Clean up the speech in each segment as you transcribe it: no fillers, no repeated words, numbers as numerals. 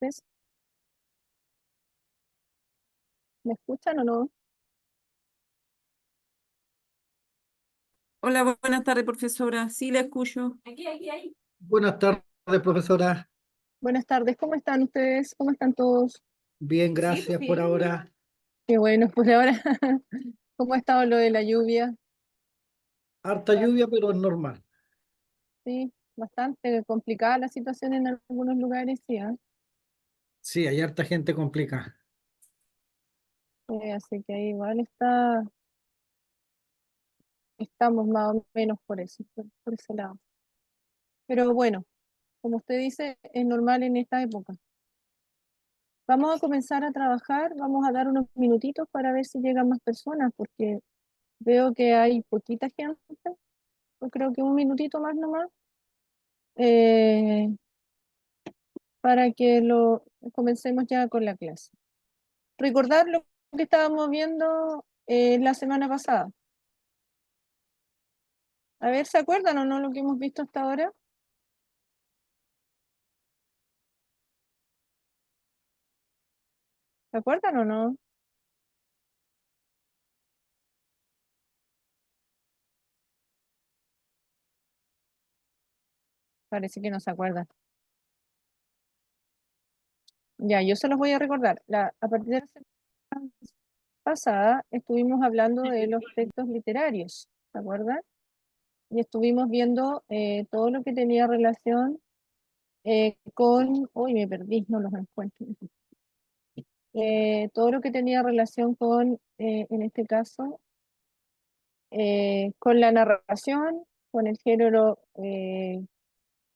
tardes. ¿Me escuchan o no? Hola, buenas tardes, profesora. Sí, la escucho. Buenas tardes, profesora. Buenas tardes, ¿cómo están ustedes? ¿Cómo están todos? Bien, gracias por ahora. Qué bueno, pues ahora, ¿cómo ha estado lo de la lluvia? Harta lluvia, pero es normal. Sí, bastante complicada la situación en algunos lugares, sí, ¿ah? Sí, hay harta gente complicada. Así que ahí igual estamos más o menos por eso, por ese lado. Pero bueno, como usted dice, es normal en esta época. Vamos a comenzar a trabajar, vamos a dar unos minutitos para ver si llegan más personas, porque veo que hay poquita gente. Yo creo que un minutito más nomás, eh, para que comencemos ya con la clase. Recordar lo que estábamos viendo la semana pasada. A ver, ¿se acuerdan o no lo que hemos visto hasta ahora? ¿Se acuerdan o no? Parece que no se acuerdan. Ya, yo se los voy a recordar. A partir de la semana pasada estuvimos hablando de los textos literarios, ¿se acuerdan? Y estuvimos viendo todo lo que tenía relación con... Uy, me perdí, no los encuentro. Todo lo que tenía relación con, en este caso, con la narración, con el género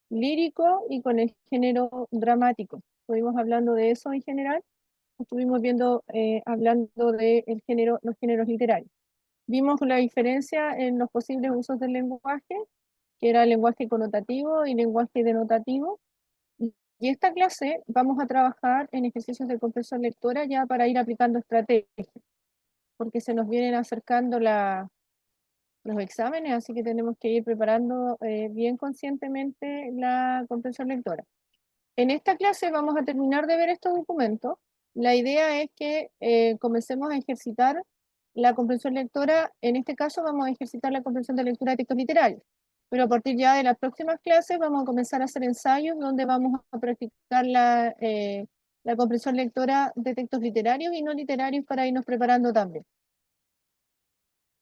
lírico y con el género dramático. Estuvimos hablando de eso en general, estuvimos viendo, hablando de los géneros literarios. Vimos la diferencia en los posibles usos del lenguaje, que era lenguaje connotativo y lenguaje denotativo. Y esta clase vamos a trabajar en ejercicios de comprensión lectora ya para ir aplicando estrategias, porque se nos vienen acercando los exámenes, así que tenemos que ir preparando bien conscientemente la comprensión lectora. En esta clase vamos a terminar de ver estos documentos. La idea es que comencemos a ejercitar la comprensión lectora. En este caso vamos a ejercitar la comprensión de lectura de textos literarios, pero a partir ya de las próximas clases vamos a comenzar a hacer ensayos donde vamos a practicar la comprensión lectora de textos literarios y no literarios para irnos preparando también.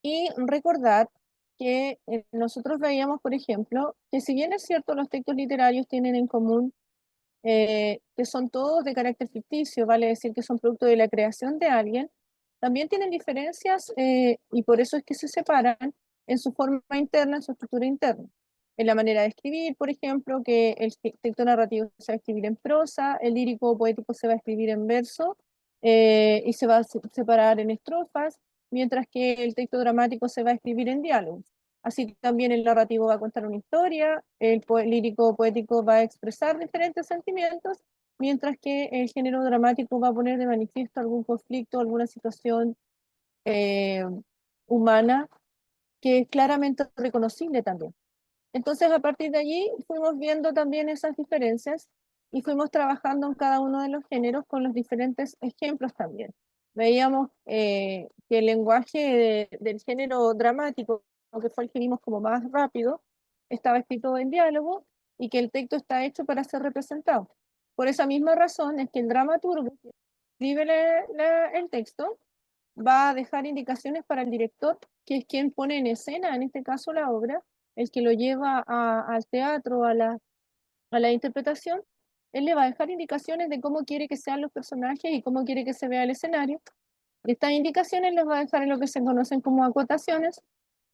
Y recordar que nosotros veíamos, por ejemplo, que si bien es cierto los textos literarios tienen en común que son todos de carácter ficticio, vale decir que son producto de la creación de alguien, también tienen diferencias y por eso es que se separan en su forma interna, en su estructura interna. En la manera de escribir, por ejemplo, que el texto narrativo se va a escribir en prosa, el lírico o poético se va a escribir en verso y se va a separar en estrofas, mientras que el texto dramático se va a escribir en diálogos. Así también el narrativo va a contar una historia, el lírico o poético va a expresar diferentes sentimientos, mientras que el género dramático va a poner de manifiesto algún conflicto, alguna situación eh, humana que es claramente reconocible también. Entonces, a partir de allí fuimos viendo también esas diferencias y fuimos trabajando en cada uno de los géneros con los diferentes ejemplos también. Veíamos que el lenguaje del género dramático, que fue el que vimos como más rápido, estaba escrito en diálogo y que el texto está hecho para ser representado. Por esa misma razón es que el dramaturgo que escribe el texto va a dejar indicaciones para el director, que es quien pone en escena, en este caso la obra, el que lo lleva al teatro, a la interpretación. Él le va a dejar indicaciones de cómo quiere que sean los personajes y cómo quiere que se vea el escenario. Y estas indicaciones las va a dejar en lo que se conocen como acotaciones,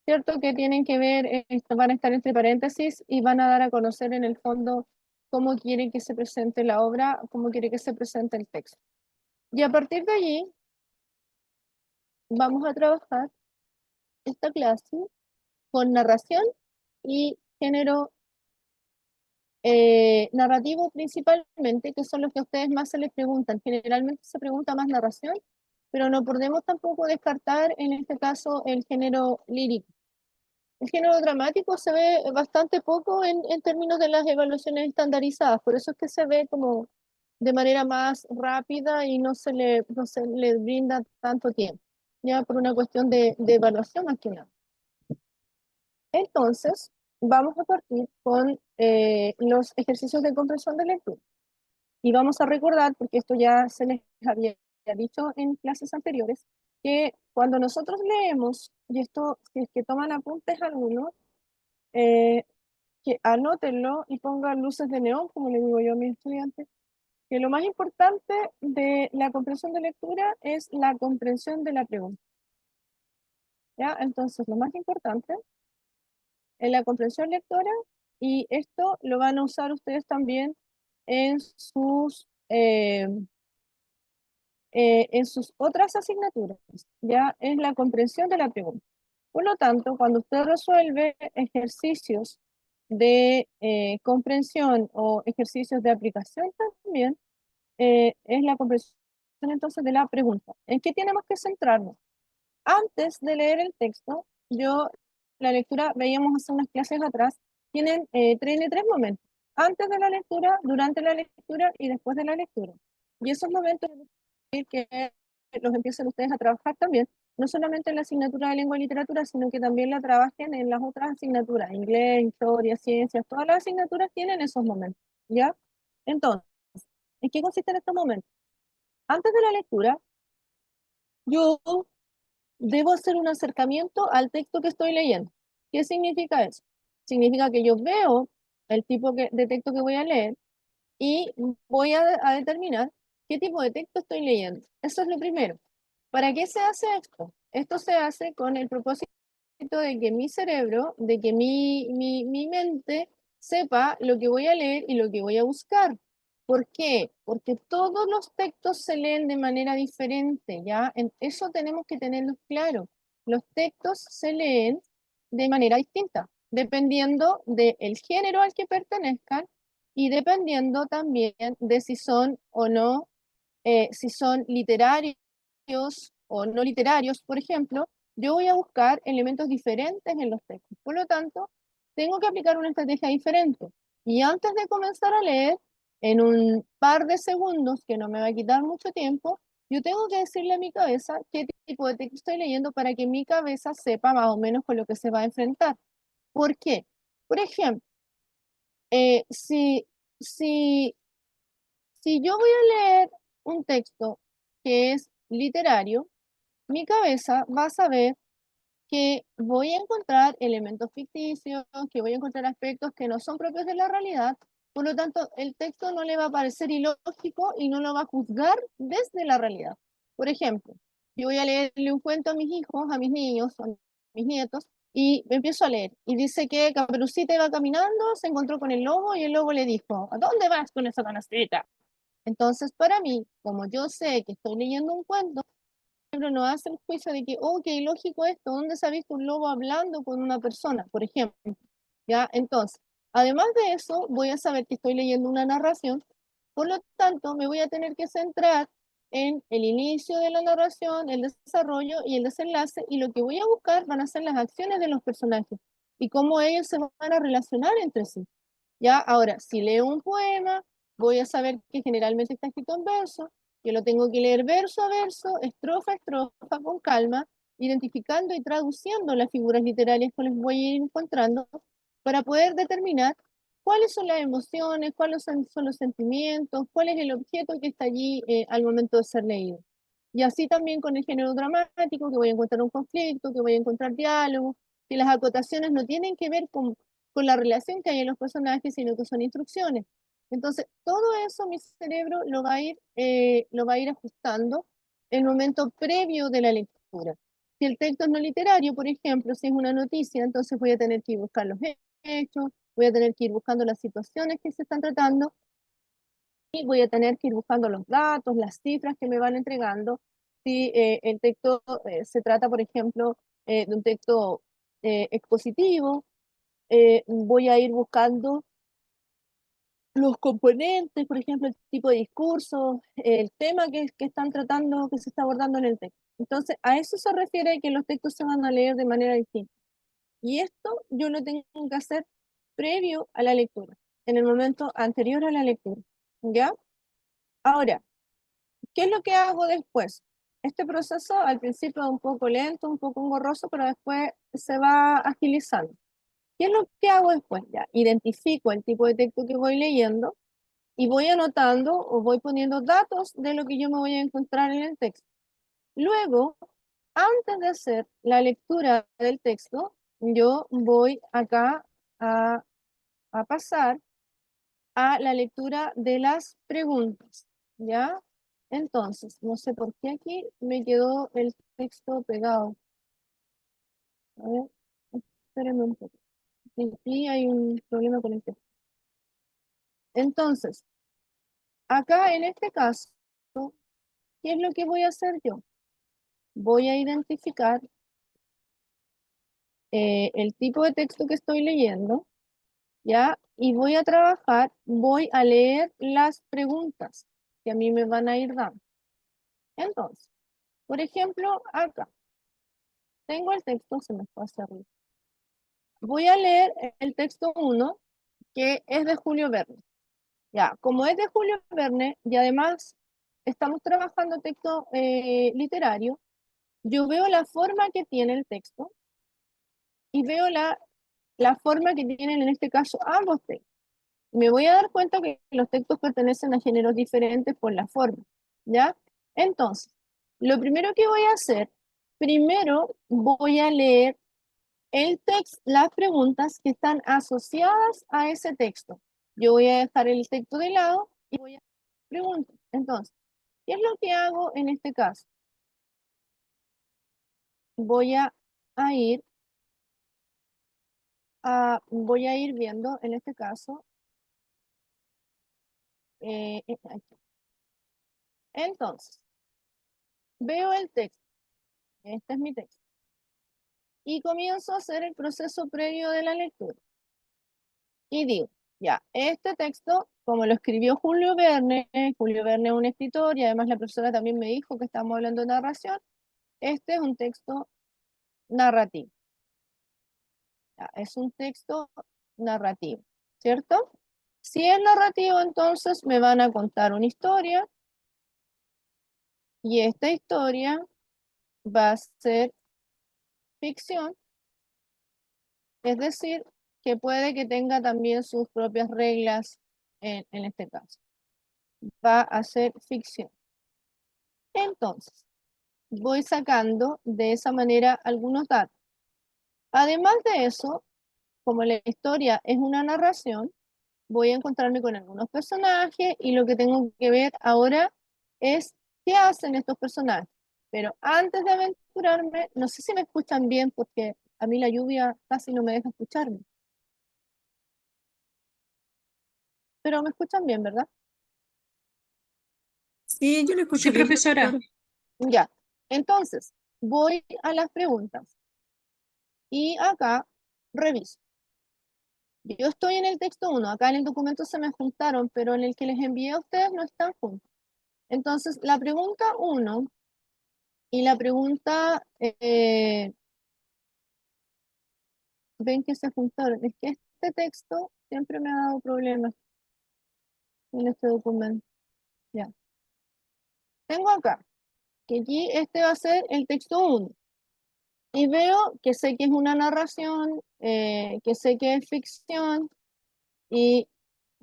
¿cierto? Que tienen que ver, van a estar entre paréntesis y van a dar a conocer en el fondo cómo quiere que se presente la obra, cómo quiere que se presente el texto. Y a partir de allí vamos a trabajar esta clase con narración y género narrativo principalmente, que son los que a ustedes más se les preguntan. Generalmente se pregunta más narración, pero no podemos tampoco descartar en este caso el género lírico. El género dramático se ve bastante poco en términos de las evaluaciones estandarizadas, por eso es que se ve como de manera más rápida y no se le brinda tanto tiempo, ya por una cuestión de evaluación más que nada. Entonces, vamos a partir con los ejercicios de comprensión de lectura. Y vamos a recordar, porque esto ya se les había dicho en clases anteriores, que cuando nosotros leemos, y esto, si es que toman apuntes algunos, que anótenlo y pongan luces de neón, como le digo yo a mis estudiantes, que lo más importante de la comprensión de lectura es la comprensión de la pregunta. ¿Ya? Entonces, lo más importante es la comprensión lectora, y esto lo van a usar ustedes también en en sus otras asignaturas, ya es la comprensión de la pregunta. Por lo tanto, cuando usted resuelve ejercicios de comprensión o ejercicios de aplicación también, es la comprensión entonces de la pregunta. ¿En qué tenemos que centrarnos? Antes de leer el texto, la lectura, veíamos hace unas clases atrás, tiene tres momentos. Antes de la lectura, durante la lectura y después de la lectura. Y esos momentos que los empiecen ustedes a trabajar también, no solamente en la asignatura de lengua y literatura, sino que también la trabajen en las otras asignaturas, inglés, historia, ciencias, todas las asignaturas tienen esos momentos, ¿ya? Entonces, ¿en qué consisten estos momentos? Antes de la lectura, yo debo hacer un acercamiento al texto que estoy leyendo. ¿Qué significa eso? Significa que yo veo el tipo de texto que voy a leer y voy a determinar qué tipo de texto estoy leyendo. Eso es lo primero. ¿Para qué se hace esto? Esto se hace con el propósito de que mi cerebro, de que mi mente sepa lo que voy a leer y lo que voy a buscar. ¿Por qué? Porque todos los textos se leen de manera diferente, ¿ya? Eso tenemos que tenerlo claro. Los textos se leen de manera distinta, dependiendo del género al que pertenezcan y dependiendo también de si son o no, si son literarios o no literarios, por ejemplo. Yo voy a buscar elementos diferentes en los textos. Por lo tanto, tengo que aplicar una estrategia diferente. Y antes de comenzar a leer, en un par de segundos, que no me va a quitar mucho tiempo, yo tengo que decirle a mi cabeza qué tipo de texto estoy leyendo para que mi cabeza sepa más o menos con lo que se va a enfrentar. ¿Por qué? Por ejemplo, eh, si, si, si yo voy a leer un texto que es literario, mi cabeza va a saber que voy a encontrar elementos ficticios, que voy a encontrar aspectos que no son propios de la realidad. Por lo tanto, el texto no le va a parecer ilógico y no lo va a juzgar desde la realidad. Por ejemplo, yo voy a leerle un cuento a mis hijos, a mis niños, a mis nietos, y me empiezo a leer. Y dice que Caperucita iba caminando, se encontró con el lobo y el lobo le dijo, ¿a dónde vas con esa canastita? Entonces, para mí, como yo sé que estoy leyendo un cuento, cerebro no hace el juicio de que, oh, qué ilógico esto, ¿dónde se ha visto un lobo hablando con una persona, por ejemplo? ¿Ya? Entonces, además de eso, voy a saber que estoy leyendo una narración, por lo tanto, me voy a tener que centrar en el inicio de la narración, el desarrollo y el desenlace, y lo que voy a buscar van a ser las acciones de los personajes y cómo ellos se van a relacionar entre sí. ¿Ya? Ahora, si leo un poema, voy a saber que generalmente está escrito en verso, que lo tengo que leer verso a verso, estrofa a estrofa, con calma, identificando y traduciendo las figuras literarias que les voy a ir encontrando para poder determinar cuáles son las emociones, cuáles son los sentimientos, cuál es el objeto que está allí al momento de ser leído. Y así también con el género dramático, que voy a encontrar un conflicto, que voy a encontrar diálogo, que las acotaciones no tienen que ver con la relación que hay en los personajes, sino que son instrucciones. Entonces, todo eso mi cerebro lo va a ir ajustando en el momento previo de la lectura. Si el texto es no literario, por ejemplo, si es una noticia, entonces voy a tener que ir buscar los hechos, voy a tener que ir buscando las situaciones que se están tratando y voy a tener que ir buscando los datos, las cifras que me van entregando. Si el texto se trata, por ejemplo, de un texto expositivo, voy a ir buscando los componentes, por ejemplo, el tipo de discurso, el tema que están tratando, que se está abordando en el texto. Entonces, a eso se refiere que los textos se van a leer de manera distinta. Y esto yo lo tengo que hacer previo a la lectura, en el momento anterior a la lectura, ¿ya? Ahora, ¿qué es lo que hago después? Este proceso al principio es un poco lento, un poco engorroso, pero después se va agilizando. ¿Qué es lo que hago después? Ya, identifico el tipo de texto que voy leyendo y voy anotando o voy poniendo datos de lo que yo me voy a encontrar en el texto. Luego, antes de hacer la lectura del texto, yo voy acá a, a pasar a la lectura de las preguntas, ¿ya? Entonces, no sé por qué aquí me quedó el texto pegado. A ver, espérenme un poco. Aquí hay un problema con el texto. Entonces, acá en este caso, ¿qué es lo que voy a hacer yo? Voy a identificar el tipo de texto que estoy leyendo, ¿ya? Y voy a trabajar, voy a leer las preguntas que a mí me van a ir dando. Entonces, por ejemplo, acá tengo el texto, se me fue hacia arriba. Voy a leer el texto 1, que es de Julio Verne. Ya, como es de Julio Verne y además estamos trabajando texto literario, yo veo la forma que tiene el texto y veo la forma que tienen en este caso ambos textos. Me voy a dar cuenta que los textos pertenecen a géneros diferentes por la forma, ¿ya? Entonces, lo primero que voy a hacer, primero voy a leer el texto, las preguntas que están asociadas a ese texto. Yo voy a dejar el texto de lado y voy a preguntar. Entonces, ¿qué es lo que hago en este caso? Voy voy a ir viendo en este caso. Aquí. Entonces, veo el texto. Este es mi texto. Y comienzo a hacer el proceso previo de la lectura. Y digo, ya, este texto, como lo escribió Julio Verne es un escritor y además la profesora también me dijo que estamos hablando de narración, este es un texto narrativo. Ya, es un texto narrativo, ¿cierto? Si es narrativo, entonces me van a contar una historia y esta historia va a ser ficción, es decir, que puede que tenga también sus propias reglas en este caso. Va a ser ficción. Entonces, voy sacando de esa manera algunos datos. Además de eso, como la historia es una narración, voy a encontrarme con algunos personajes y lo que tengo que ver ahora es qué hacen estos personajes. Pero antes de aventurarme, no sé si me escuchan bien porque a mí la lluvia casi no me deja escucharme. Pero me escuchan bien, ¿verdad? Sí, yo le escucho Sí, bien, profesora. profesora. Ya. Entonces, voy a las preguntas y acá reviso. Yo estoy en el texto 1, acá en el documento se me juntaron, pero en el que les envié a ustedes no están juntos. Entonces, la pregunta 1 y la pregunta, ven que se juntaron. Es que este texto siempre me ha dado problemas en este documento. Ya. Tengo acá, que aquí este va a ser el texto 1. Y veo que sé que es una narración, que sé que es ficción y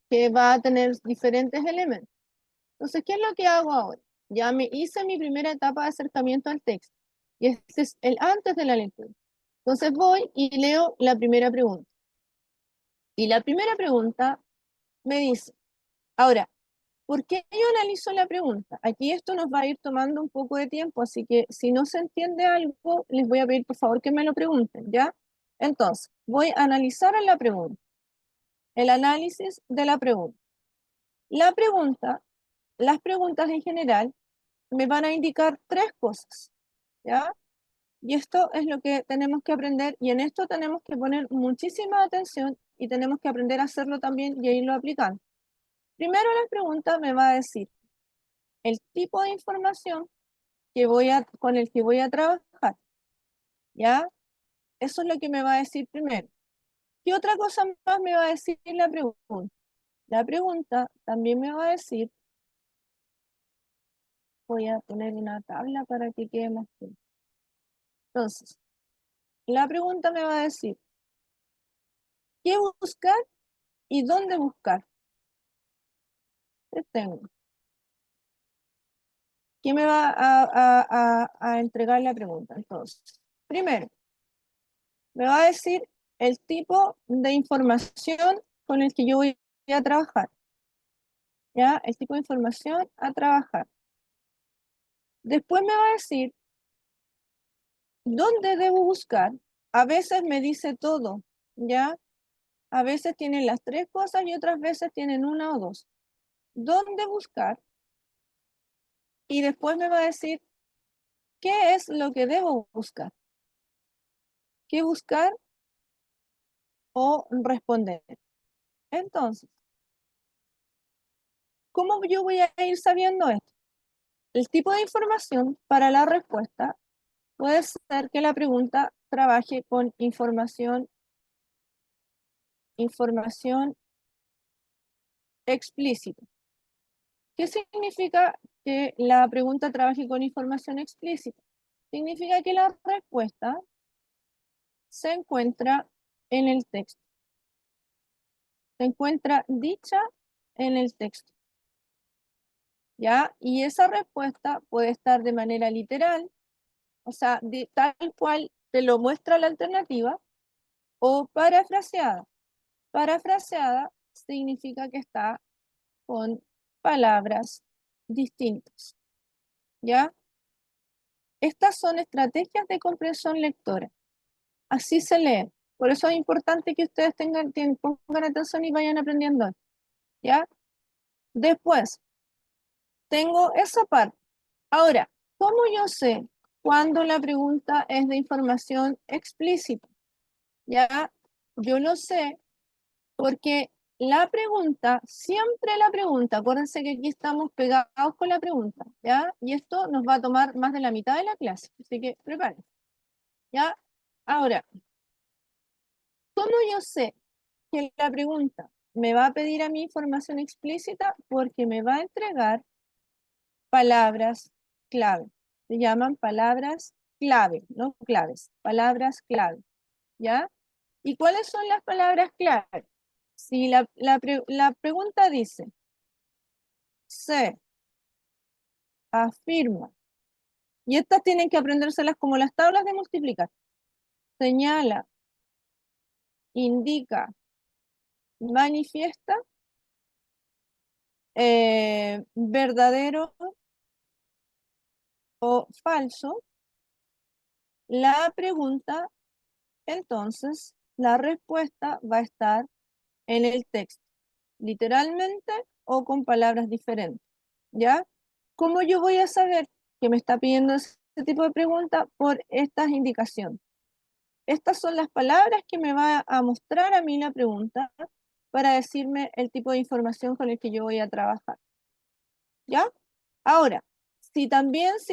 que va a tener diferentes elementos. Entonces, ¿qué es lo que hago ahora? Ya me hice mi primera etapa de acercamiento al texto. Y este es el antes de la lectura. Entonces voy y leo la primera pregunta. Y la primera pregunta me dice, ahora, ¿por qué yo analizo la pregunta? Aquí esto nos va a ir tomando un poco de tiempo, así que si no se entiende algo, les voy a pedir por favor que me lo pregunten, ¿ya? Entonces, voy a analizar la pregunta, el análisis de la pregunta. La pregunta, las preguntas en general me van a indicar tres cosas, ¿ya? Y esto es lo que tenemos que aprender y en esto tenemos que poner muchísima atención y tenemos que aprender a hacerlo también y a irlo aplicando. Primero la pregunta me va a decir el tipo de información con el que voy a trabajar, ¿ya? Eso es lo que me va a decir primero. ¿Qué otra cosa más me va a decir la pregunta? La pregunta también me va a decir voy a poner una tabla para que quede más claro. Entonces, la pregunta me va a decir, ¿qué buscar y dónde buscar? ¿Qué tengo? ¿Qué me va a entregar la pregunta? Entonces, primero, me va a decir el tipo de información con el que yo voy a trabajar. ¿Ya? El tipo de información a trabajar. Después me va a decir dónde debo buscar. A veces me dice todo, ¿ya? A veces tienen las tres cosas y otras veces tienen una o dos. ¿Dónde buscar? Y después me va a decir qué es lo que debo buscar. ¿Qué buscar o responder? Entonces, ¿cómo yo voy a ir sabiendo esto? El tipo de información para la respuesta puede ser que la pregunta trabaje con información explícita. ¿Qué significa que la pregunta trabaje con información explícita? Significa que la respuesta se encuentra en el texto. Se encuentra dicha en el texto. ¿Ya? Y esa respuesta puede estar de manera literal, o sea, tal cual te lo muestra la alternativa, o parafraseada. Parafraseada significa que está con palabras distintas. ¿Ya? Estas son estrategias de comprensión lectora. Así se lee. Por eso es importante que ustedes pongan atención y vayan aprendiendo. ¿Ya? Después, tengo esa parte. Ahora, ¿cómo yo sé cuando la pregunta es de información explícita? ¿Ya? Yo lo sé porque siempre la pregunta, acuérdense que aquí estamos pegados con la pregunta, ¿ya? Y esto nos va a tomar más de la mitad de la clase, así que prepárense, ¿ya? Ahora, ¿cómo yo sé que la pregunta me va a pedir a mí información explícita? Porque me va a entregar palabras clave. Se llaman palabras clave, no claves, palabras clave, ¿ya? ¿Y cuáles son las palabras clave? Si la pregunta dice, se afirma, y estas tienen que aprendérselas como las tablas de multiplicar, señala, indica, manifiesta, verdadero o falso, la pregunta, entonces, la respuesta va a estar en el texto, literalmente o con palabras diferentes, ¿ya? ¿Cómo yo voy a saber que me está pidiendo ese tipo de pregunta? Por estas indicaciones. Estas son las palabras que me va a mostrar a mí la pregunta para decirme el tipo de información con el que yo voy a trabajar, ¿ya? Ahora, si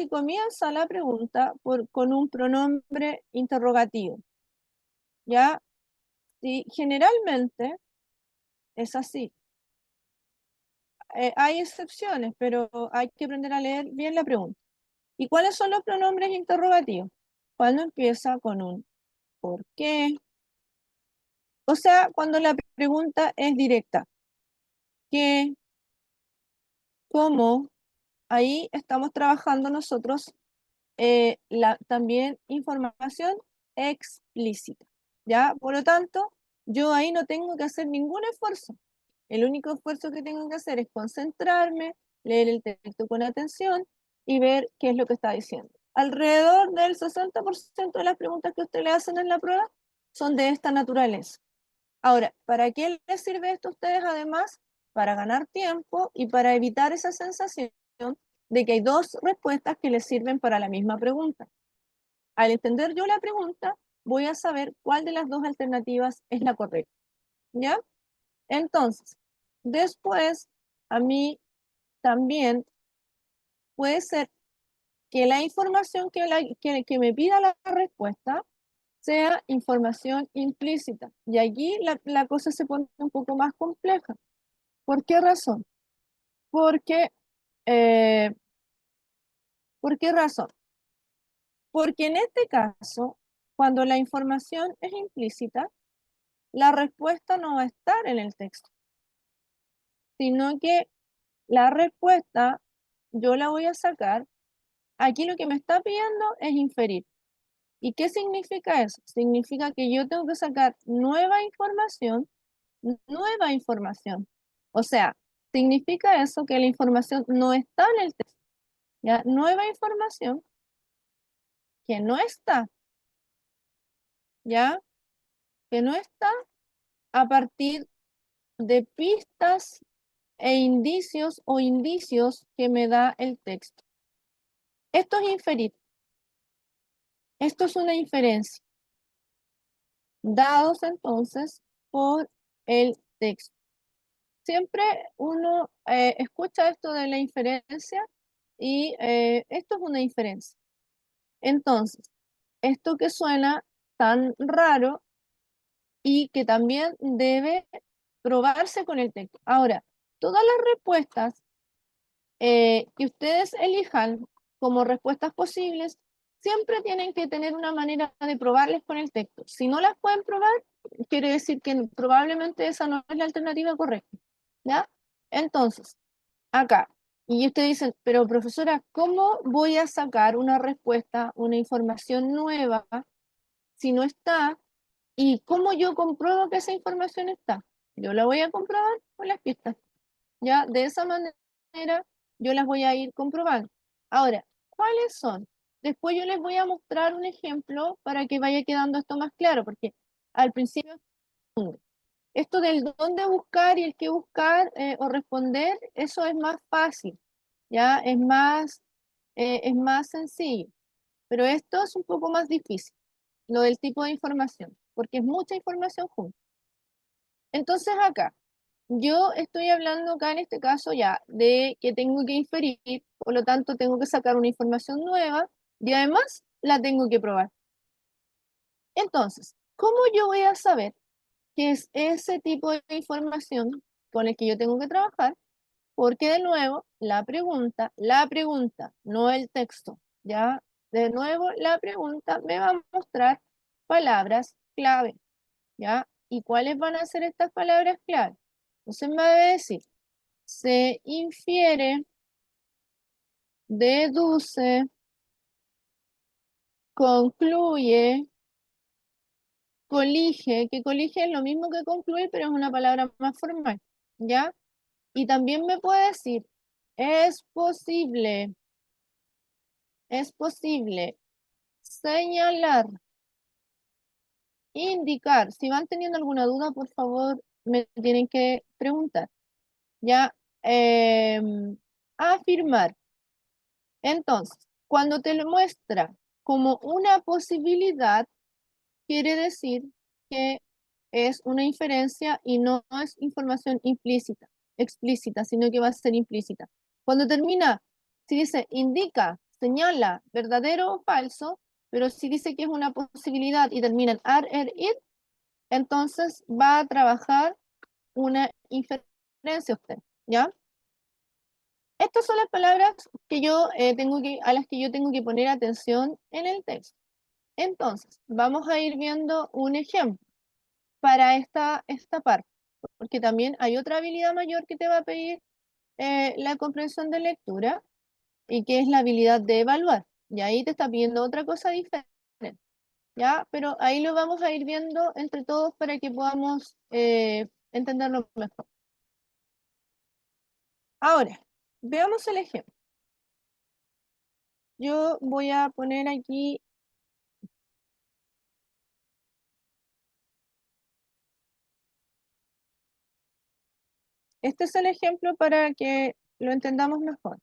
comienza la pregunta con un pronombre interrogativo, ¿ya? Si generalmente es así. Hay excepciones, pero hay que aprender a leer bien la pregunta. ¿Y cuáles son los pronombres interrogativos? Cuando empieza con un ¿por qué? O sea, cuando la pregunta es directa. ¿Qué? ¿Cómo? Ahí estamos trabajando nosotros también información explícita, ¿ya? Por lo tanto, yo ahí no tengo que hacer ningún esfuerzo. El único esfuerzo que tengo que hacer es concentrarme, leer el texto con atención y ver qué es lo que está diciendo. Alrededor del 60% de las preguntas que usted le hacen en la prueba son de esta naturaleza. Ahora, ¿para qué les sirve esto a ustedes además? Para ganar tiempo y para evitar esa sensación de que hay dos respuestas que les sirven para la misma pregunta. Al entender yo la pregunta, voy a saber cuál de las dos alternativas es la correcta. ¿Ya? Entonces, después, a mí también puede ser que la información que me pida la respuesta sea información implícita. Y allí la cosa se pone un poco más compleja. ¿Por qué razón? Porque ¿Por qué razón? Porque en este caso, cuando la información es implícita, la respuesta no va a estar en el texto, sino que la respuesta yo la voy a sacar. Aquí lo que me está pidiendo es inferir. ¿Y qué significa eso? Significa que yo tengo que sacar nueva información, nueva información. O sea, significa eso que la información no está en el texto, ¿ya? Nueva información que no está, ¿ya? Que no está a partir de pistas e indicios o indicios que me da el texto. Esto es inferir. Esto es una inferencia. Dados entonces por el texto. Siempre uno escucha esto de la inferencia y esto es una inferencia. Entonces, esto que suena tan raro y que también debe probarse con el texto. Ahora, todas las respuestas que ustedes elijan como respuestas posibles, siempre tienen que tener una manera de probarles con el texto. Si no las pueden probar, quiere decir que probablemente esa no es la alternativa correcta, ¿ya? Entonces, acá, y ustedes dicen, pero profesora, ¿cómo voy a sacar una respuesta, una información nueva si no está? ¿Y cómo yo compruebo que esa información está? Yo la voy a comprobar con las pistas. Ya, de esa manera yo las voy a ir comprobando. Ahora, ¿cuáles son? Después yo les voy a mostrar un ejemplo para que vaya quedando esto más claro, porque al principio esto del dónde buscar y el qué buscar o responder, eso es más fácil, ya es más sencillo, pero esto es un poco más difícil, lo del tipo de información, porque es mucha información junta. Entonces acá, yo estoy hablando acá en este caso ya de que tengo que inferir, por lo tanto tengo que sacar una información nueva y además la tengo que probar. Entonces, ¿cómo yo voy a saber qué es ese tipo de información con el que yo tengo que trabajar? Porque de nuevo, la pregunta, no el texto, ¿ya? De nuevo, la pregunta me va a mostrar palabras clave, ¿ya? ¿Y cuáles van a ser estas palabras clave? Entonces me va a decir, se infiere, deduce, concluye, colige, que colige es lo mismo que concluir, pero es una palabra más formal, ¿ya? Y también me puede decir, es posible señalar, indicar. Si van teniendo alguna duda, por favor, me tienen que preguntar, ¿ya? Afirmar. Entonces, cuando te lo muestra como una posibilidad, quiere decir que es una inferencia y no es información implícita, explícita, sino que va a ser implícita. Cuando termina, si dice indica, señala, verdadero o falso, pero si dice que es una posibilidad y termina en ar, er, ir, entonces va a trabajar una inferencia usted, ¿ya? Estas son las palabras que yo a las que yo tengo que poner atención en el texto. Entonces, vamos a ir viendo un ejemplo para esta parte, porque también hay otra habilidad mayor que te va a pedir la comprensión de lectura y que es la habilidad de evaluar. Y ahí te está pidiendo otra cosa diferente, ¿ya? Pero ahí lo vamos a ir viendo entre todos para que podamos entenderlo mejor. Ahora, veamos el ejemplo. Yo voy a poner aquí, este es el ejemplo para que lo entendamos mejor.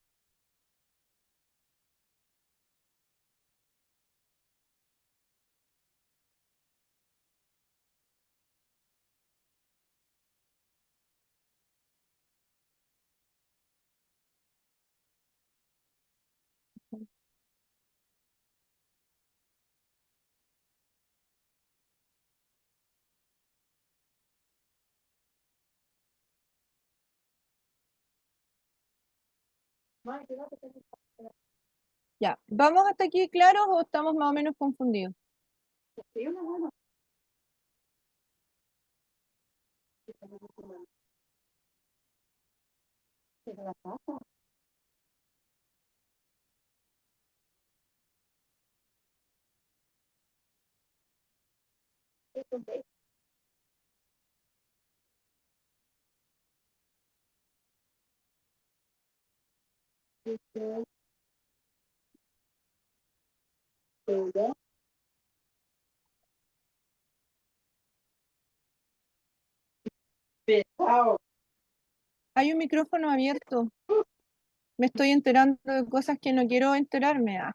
Ya, ¿vamos hasta aquí claros o estamos más o menos confundidos? Hay un micrófono abierto. Me estoy enterando de cosas que no quiero enterarme. Ah,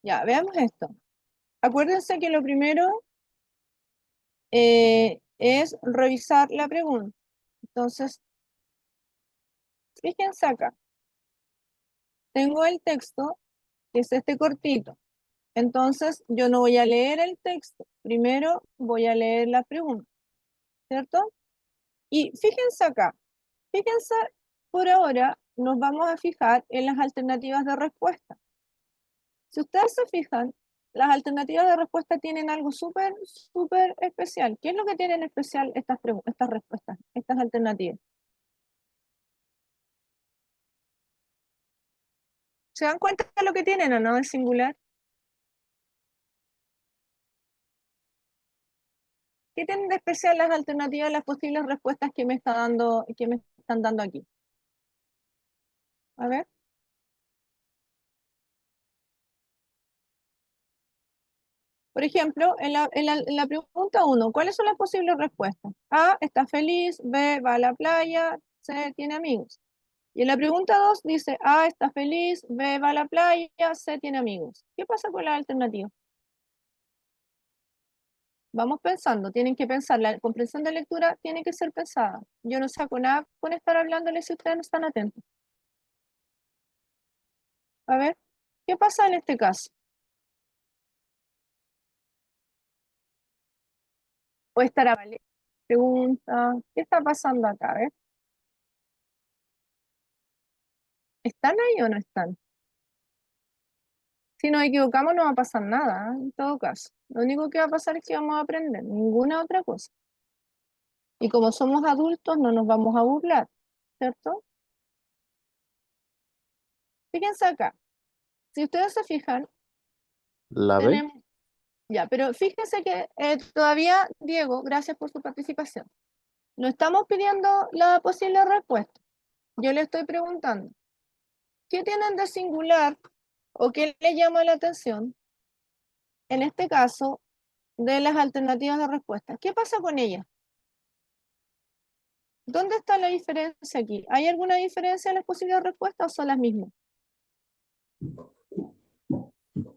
ya, veamos esto. Acuérdense que lo primero es revisar la pregunta. Entonces, fíjense acá. Tengo el texto, que es este cortito. Entonces, yo no voy a leer el texto. Primero voy a leer la pregunta, ¿cierto? Y fíjense acá. Fíjense, por ahora nos vamos a fijar en las alternativas de respuesta. Si ustedes se fijan, las alternativas de respuesta tienen algo súper, súper especial. ¿Qué es lo que tienen especial estas respuestas, estas alternativas? ¿Se dan cuenta de lo que tienen o no en singular? ¿Qué tienen de especial las alternativas, las posibles respuestas que me están dando aquí? A ver. Por ejemplo, en la pregunta 1, ¿cuáles son las posibles respuestas? A, está feliz, B, va a la playa, C, tiene amigos. Y en la pregunta 2 dice, A, está feliz, B, va a la playa, C, tiene amigos. ¿Qué pasa con la alternativa? Vamos pensando, tienen que pensar, la comprensión de lectura tiene que ser pensada. Yo no saco nada con estar hablándoles si ustedes no están atentos. A ver, ¿qué pasa en este caso? O estará vale. Pregunta, ¿qué está pasando acá? A ver, ¿están ahí o no están? Si nos equivocamos no va a pasar nada, ¿eh? En todo caso. Lo único que va a pasar es que vamos a aprender, ninguna otra cosa. Y como somos adultos no nos vamos a burlar, ¿cierto? Fíjense acá, si ustedes se fijan, La B. tenemos, ya, pero fíjense que todavía, Diego, gracias por su participación. No estamos pidiendo la posible respuesta. Yo le estoy preguntando, ¿qué tienen de singular o qué les llama la atención? En este caso, de las alternativas de respuesta. ¿Qué pasa con ellas? ¿Dónde está la diferencia aquí? ¿Hay alguna diferencia en las posibles respuestas o son las mismas?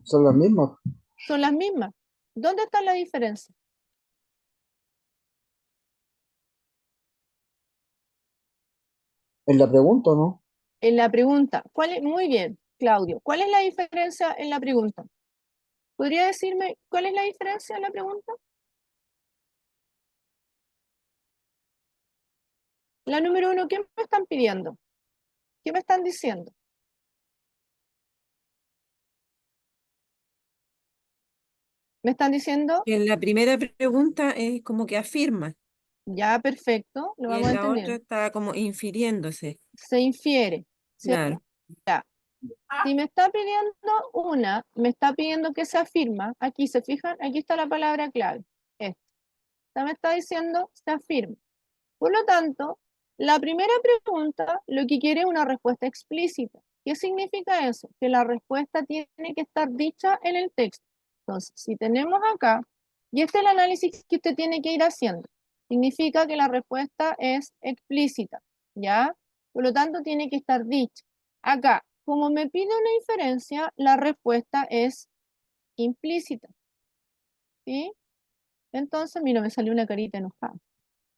Son las mismas. Son las mismas. ¿Dónde está la diferencia? En la pregunta, ¿no? En la pregunta. Muy bien, Claudio. ¿Cuál es la diferencia en la pregunta? ¿Podría decirme cuál es la diferencia en la pregunta? La número 1, ¿qué me están pidiendo? ¿Qué me están diciendo? Me están diciendo, En la primera pregunta es como que afirma ya, perfecto, lo y vamos en a la otra entender. está como infiriéndose. Se infiere, ¿cierto? Claro. Ya. Si me está pidiendo me está pidiendo que se afirma. Aquí, ¿se fijan? Aquí está la palabra clave. Esta. Esta me está diciendo se afirma. Por lo tanto, la primera pregunta lo que quiere es una respuesta explícita. ¿Qué significa eso? Que la respuesta tiene que estar dicha en el texto. Entonces, si tenemos acá, y este es el análisis que usted tiene que ir haciendo, significa que la respuesta es explícita, ¿ya? Por lo tanto, tiene que estar dicha. Acá, como me pide una inferencia, la respuesta es implícita, ¿sí? Entonces, mira, me salió una carita enojada.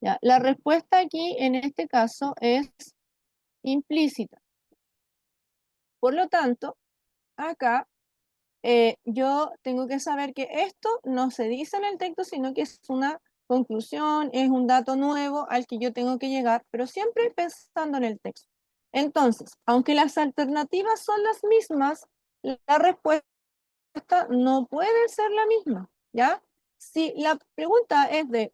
Ya, la respuesta aquí, en este caso, es implícita. Por lo tanto, acá yo tengo que saber que esto no se dice en el texto, sino que es una conclusión, es un dato nuevo al que yo tengo que llegar, pero siempre pensando en el texto. Entonces, aunque las alternativas son las mismas, la respuesta no puede ser la misma, ¿ya? Si la pregunta es de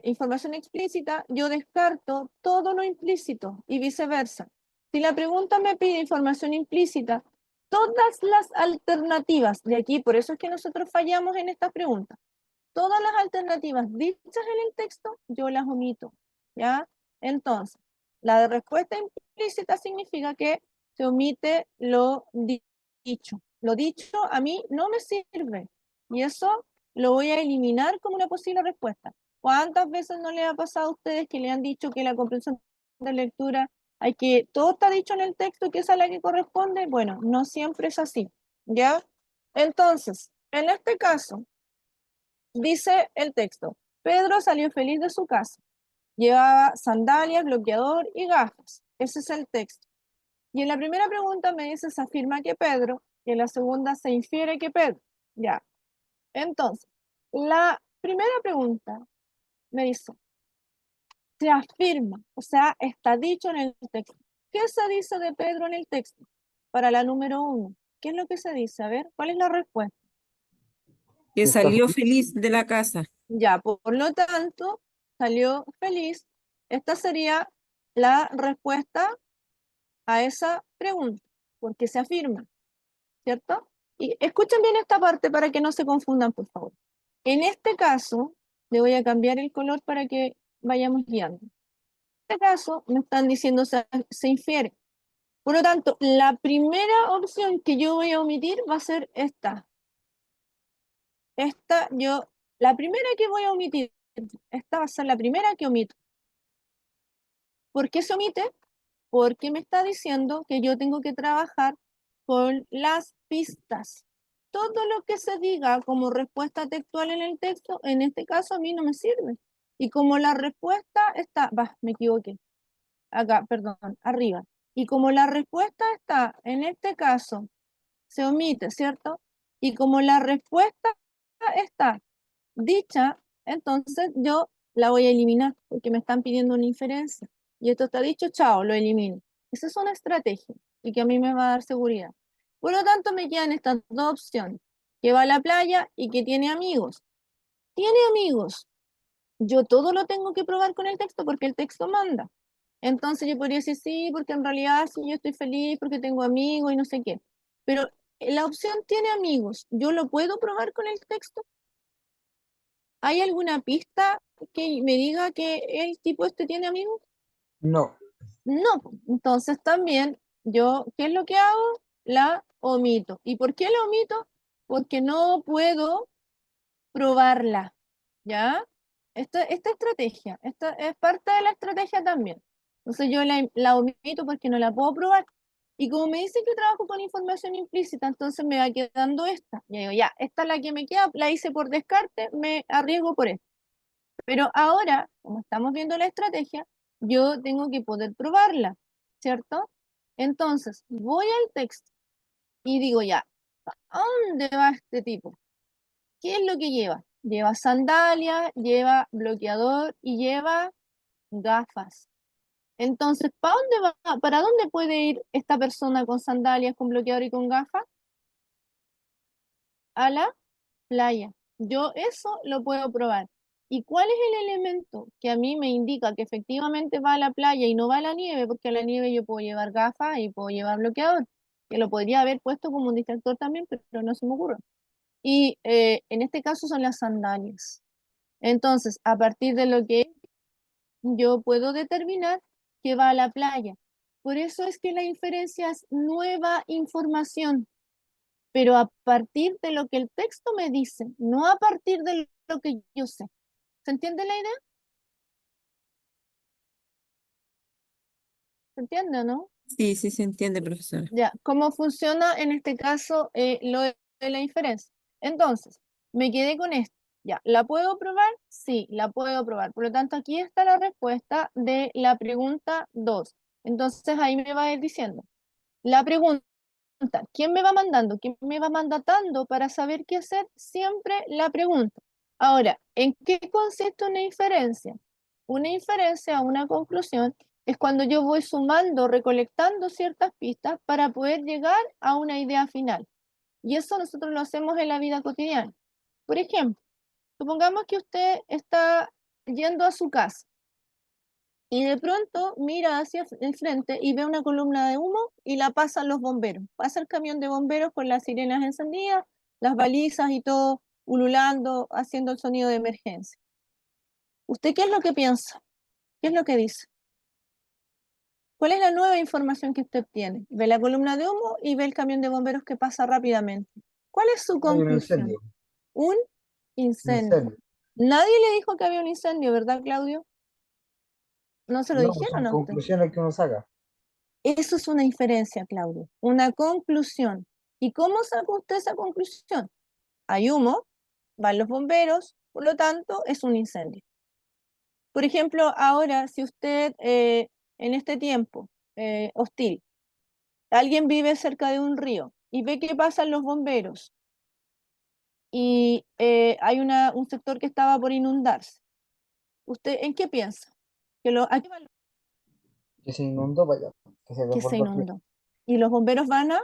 información explícita, yo descarto todo lo implícito y viceversa. Si la pregunta me pide información implícita, todas las alternativas de aquí, por eso es que nosotros fallamos en esta pregunta, todas las alternativas dichas en el texto, yo las omito, ¿ya? Entonces, la de respuesta implícita significa que se omite lo dicho. Lo dicho a mí no me sirve y eso lo voy a eliminar como una posible respuesta. ¿Cuántas veces no les ha pasado a ustedes que le han dicho que la comprensión de lectura todo está dicho en el texto, que esa es la que corresponde? Bueno, no siempre es así, ¿ya? Entonces, en este caso, dice el texto, Pedro salió feliz de su casa. Llevaba sandalias, bloqueador y gafas. Ese es el texto. Y en la primera pregunta me dice, se afirma que Pedro, y en la segunda se infiere que Pedro. Ya. Entonces, la primera pregunta me dice, se afirma, o sea, está dicho en el texto. ¿Qué se dice de Pedro en el texto? Para la número 1. ¿Qué es lo que se dice? A ver, ¿cuál es la respuesta? Que Está salió feliz. feliz de la casa. Ya, por lo tanto, salió feliz. Esta sería la respuesta a esa pregunta, porque se afirma, ¿cierto? Y escuchen bien esta parte para que no se confundan, por favor. En este caso, le voy a cambiar el color para que vayamos guiando. En este caso, me están diciendo se infiere. Por lo tanto, la primera opción que yo voy a omitir va a ser esta. La primera que voy a omitir, esta va a ser la primera que omito. ¿Por qué se omite? Porque me está diciendo que yo tengo que trabajar con las pistas. Todo lo que se diga como respuesta textual en el texto, en este caso a mí no me sirve. Y como la respuesta está, me equivoqué, acá, perdón, arriba. Y como la respuesta está, en este caso, se omite, ¿cierto? Y como la respuesta está dicha, entonces yo la voy a eliminar porque me están pidiendo una inferencia. Y esto está dicho, chao, lo elimino. Esa es una estrategia y que a mí me va a dar seguridad. Por lo tanto, me quedan estas dos opciones, que va a la playa y que tiene amigos. Tiene amigos. Yo todo lo tengo que probar con el texto porque el texto manda. Entonces yo podría decir sí, porque en realidad sí, yo estoy feliz porque tengo amigos y no sé qué. Pero la opción tiene amigos. ¿Yo lo puedo probar con el texto? ¿Hay alguna pista que me diga que el tipo este tiene amigos? No. No, entonces también yo, ¿qué es lo que hago? La omito. ¿Y por qué la omito? Porque no puedo probarla, ¿ya? Esta estrategia, esta es parte de la estrategia también. Entonces yo la omito porque no la puedo probar. Y como me dicen que trabajo con información implícita, entonces me va quedando esta. Y digo, ya, esta es la que me queda, la hice por descarte, me arriesgo por esto. Pero ahora, como estamos viendo la estrategia, yo tengo que poder probarla, ¿cierto? Entonces, voy al texto y digo ya, ¿a dónde va este tipo? ¿Qué es lo que lleva? Lleva sandalias, lleva bloqueador y lleva gafas. Entonces, ¿para dónde puede ir esta persona con sandalias, con bloqueador y con gafas? A la playa. Yo eso lo puedo probar. ¿Y cuál es el elemento que a mí me indica que efectivamente va a la playa y no va a la nieve? Porque a la nieve yo puedo llevar gafas y puedo llevar bloqueador, que lo podría haber puesto como un distractor también, pero no se me ocurre. Y en este caso son las sandalias. Entonces, a partir de lo que yo puedo determinar que va a la playa. Por eso es que la inferencia es nueva información, pero a partir de lo que el texto me dice, no a partir de lo que yo sé. ¿Se entiende la idea? ¿Se entiende o no? Sí, sí se entiende, profesora. Ya, ¿cómo funciona en este caso lo de la inferencia? Entonces, me quedé con esto. Ya, ¿la puedo probar? Sí, la puedo probar. Por lo tanto, aquí está la respuesta de la pregunta 2. Entonces ahí me va a ir diciendo. La pregunta, ¿quién me va mandando? ¿Quién me va mandatando para saber qué hacer? Siempre la pregunta. Ahora, ¿en qué consiste una inferencia? Una inferencia, una conclusión, es cuando yo voy sumando, recolectando ciertas pistas para poder llegar a una idea final. Y eso nosotros lo hacemos en la vida cotidiana. Por ejemplo, supongamos que usted está yendo a su casa y de pronto mira hacia el frente y ve una columna de humo y la pasan los bomberos. Pasa el camión de bomberos con las sirenas encendidas, las balizas y todo ululando, haciendo el sonido de emergencia. ¿Usted qué es lo que piensa? ¿Qué es lo que dice? ¿Cuál es la nueva información que usted tiene? Ve la columna de humo y ve el camión de bomberos que pasa rápidamente. ¿Cuál es su Hay un conclusión? incendio. Un incendio. Incendio. Nadie le dijo que había un incendio, ¿verdad, Claudio? No se lo No, dijeron son a usted. conclusiones que uno saca. Eso es una inferencia, Claudio, una conclusión. ¿Y cómo sacó usted esa conclusión? Hay humo, van los bomberos, por lo tanto es un incendio. Por ejemplo, ahora, si usted en este tiempo hostil, alguien vive cerca de un río y ve que pasan los bomberos y hay un sector que estaba por inundarse, ¿usted en qué piensa? ¿A qué va Que se inundó para allá. Que se que se desbordó el río. inundó? Y los bomberos van a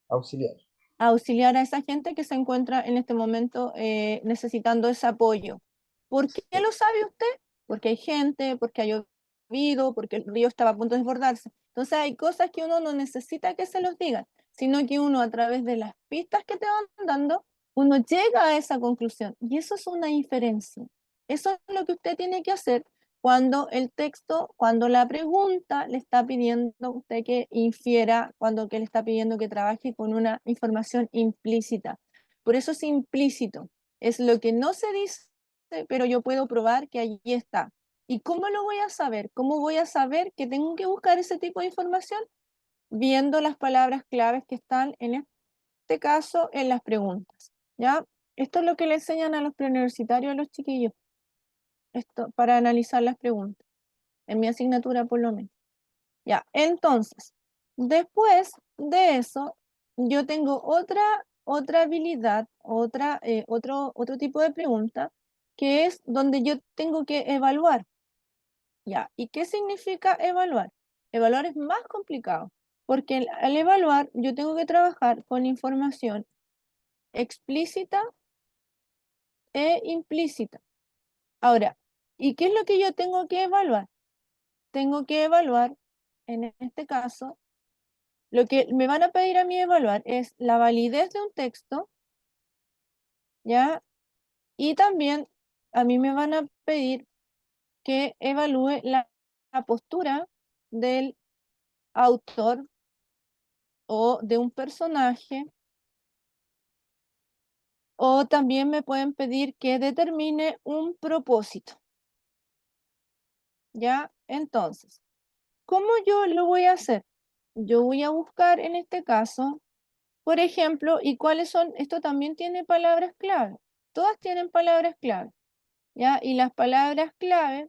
Auxiliar. auxiliar a esa gente que se encuentra en este momento necesitando ese apoyo. ¿Por qué Sí. lo sabe usted? Porque hay gente, porque ha llovido, porque el río estaba a punto de desbordarse. Entonces hay cosas que uno no necesita que se los digan, sino que uno a través de las pistas que te van dando, uno llega a esa conclusión. Y eso es una inferencia. Eso es lo que usted tiene que hacer cuando el texto, cuando la pregunta le está pidiendo a usted que infiera, cuando que le está pidiendo que trabaje con una información implícita. Por eso es implícito, es lo que no se dice, pero yo puedo probar que allí está. ¿Y cómo lo voy a saber? ¿Cómo voy a saber que tengo que buscar ese tipo de información? Viendo las palabras claves que están en este caso en las preguntas, ¿ya? Esto es lo que le enseñan a los preuniversitarios, a los chiquillos, esto, para analizar las preguntas en mi asignatura por lo menos. Ya, entonces, después de eso, yo tengo otra habilidad, otro tipo de pregunta, que es donde yo tengo que evaluar. Ya, ¿y qué significa evaluar? Evaluar es más complicado, porque al evaluar yo tengo que trabajar con información explícita e implícita. Ahora, ¿y qué es lo que yo tengo que evaluar? Tengo que evaluar, en este caso, lo que me van a pedir a mí evaluar es la validez de un texto, ¿ya? Y también a mí me van a pedir que evalúe la postura del autor o de un personaje, o también me pueden pedir que determine un propósito, ¿ya? Entonces, ¿cómo yo lo voy a hacer? Yo voy a buscar en este caso, por ejemplo, ¿y cuáles son? Esto también tiene palabras clave. Todas tienen palabras clave, ¿ya? Y las palabras clave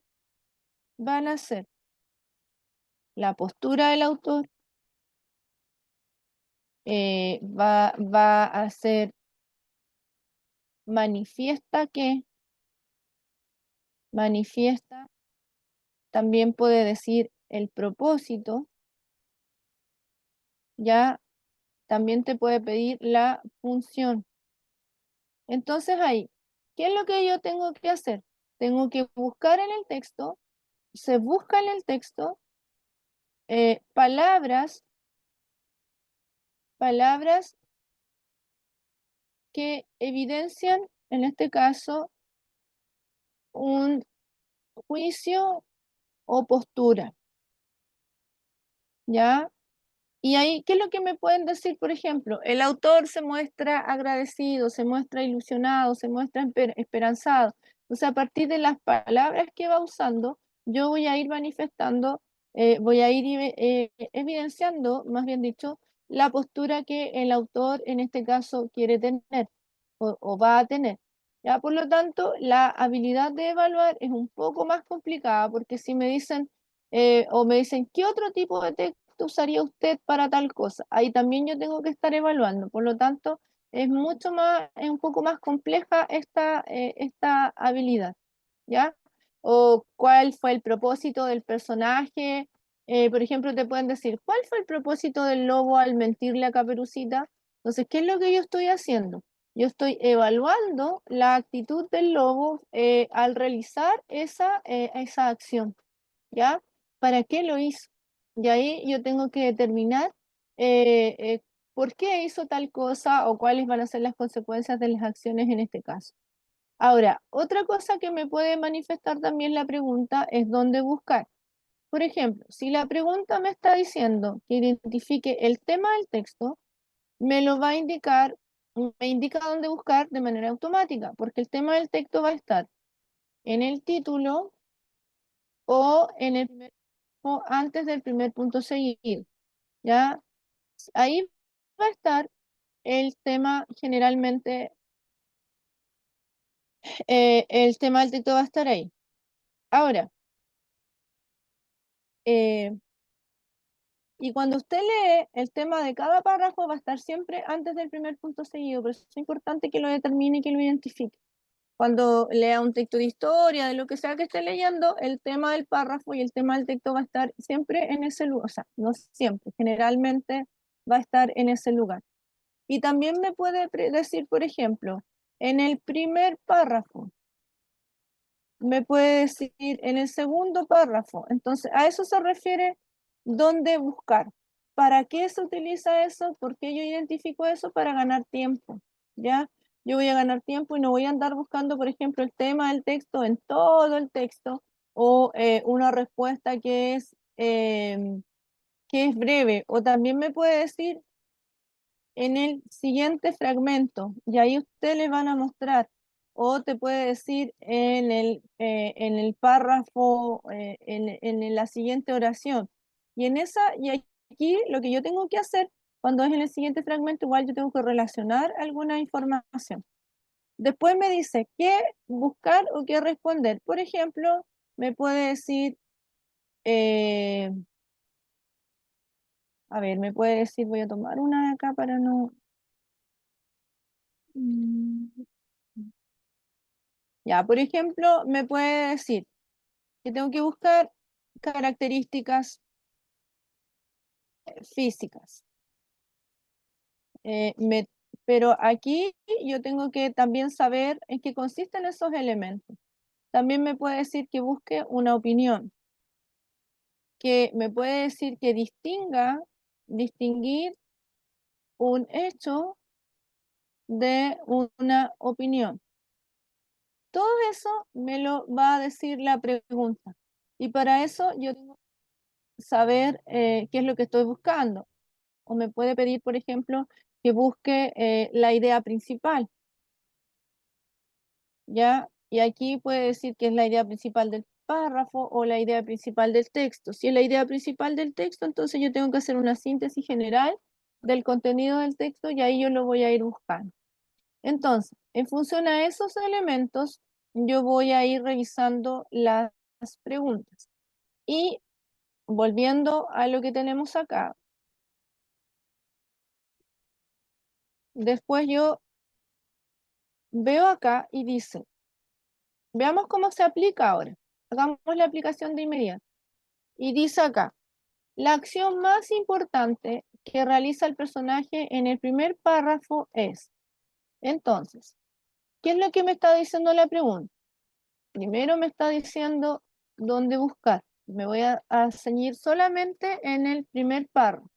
van a ser la postura del autor, va a ser manifiesta que, manifiesta, también puede decir el propósito, ¿ya? También te puede pedir la función. Entonces ahí, ¿qué es lo que yo tengo que hacer? Tengo que buscar en el texto, se busca en el texto palabras que evidencian, en este caso, un juicio o postura, ¿ya? Y ahí, ¿qué es lo que me pueden decir? Por ejemplo, el autor se muestra agradecido, se muestra ilusionado, se muestra esperanzado. O sea, a partir de las palabras que va usando, yo voy a ir manifestando, voy a ir evidenciando, más bien dicho, la postura que el autor en este caso quiere tener o va a tener. ¿Ya? Por lo tanto, la habilidad de evaluar es un poco más complicada porque si me dicen, o me dicen, ¿qué otro tipo de texto usaría usted para tal cosa? Ahí también yo tengo que estar evaluando. Por lo tanto, es un poco más compleja esta habilidad, ¿ya? O cuál fue el propósito del personaje. Por ejemplo, te pueden decir, ¿cuál fue el propósito del lobo al mentirle a Caperucita? Entonces, ¿qué es lo que yo estoy haciendo? Yo estoy evaluando la actitud del lobo al realizar esa acción, ¿ya? ¿Para qué lo hizo? Y ahí yo tengo que determinar por qué hizo tal cosa o cuáles van a ser las consecuencias de las acciones en este caso. Ahora, otra cosa que me puede manifestar también la pregunta es dónde buscar. Por ejemplo, si la pregunta me está diciendo que identifique el tema del texto, me lo va a indicar, me indica dónde buscar de manera automática, porque el tema del texto va a estar en el título o o antes del primer punto seguido, ¿ya? Ahí va a estar el tema generalmente, el tema del texto va a estar ahí. Ahora, eh, y cuando usted lee el tema de cada párrafo va a estar siempre antes del primer punto seguido, pero es importante que lo determine y que lo identifique. Cuando lea un texto de historia, de lo que sea que esté leyendo, el tema del párrafo y el tema del texto va a estar siempre en ese lugar, o sea, no siempre, generalmente va a estar en ese lugar. Y también me puede decir, por ejemplo, en el primer párrafo, me puede decir en el segundo párrafo. Entonces, a eso se refiere dónde buscar. ¿Para qué se utiliza eso? ¿Por qué yo identifico eso? Para ganar tiempo, ¿ya? Yo voy a ganar tiempo y no voy a andar buscando, por ejemplo, el tema del texto en todo el texto o una respuesta que es breve. O también me puede decir en el siguiente fragmento y ahí usted le van a mostrar o te puede decir en el párrafo, en la siguiente oración. Y aquí lo que yo tengo que hacer cuando es en el siguiente fragmento, igual yo tengo que relacionar alguna información. Después me dice qué buscar o qué responder. Por ejemplo, me puede decir, eh, a ver, me puede decir, voy a tomar una de acá para no... Mm, Ya, por ejemplo, me puede decir que tengo que buscar características físicas. Eh, me- pero aquí yo tengo que también saber en qué consisten esos elementos. También me puede decir que busque una opinión, que me puede decir que distinguir un hecho de una opinión. Todo eso me lo va a decir la pregunta. Y para eso yo tengo que saber qué es lo que estoy buscando. O me puede pedir, por ejemplo, que busque la idea principal, ¿ya? Y aquí puede decir que es la idea principal del párrafo o la idea principal del texto. Si es la idea principal del texto, entonces yo tengo que hacer una síntesis general del contenido del texto y ahí yo lo voy a ir buscando. Entonces, en función a esos elementos, yo voy a ir revisando las preguntas. Y volviendo a lo que tenemos acá, después yo veo acá y dice, veamos cómo se aplica ahora. Hagamos la aplicación de inmediato. Y dice acá, la acción más importante que realiza el personaje en el primer párrafo es. Entonces, ¿qué es lo que me está diciendo la pregunta? Primero me está diciendo dónde buscar. Me voy a ceñir solamente en el primer párrafo.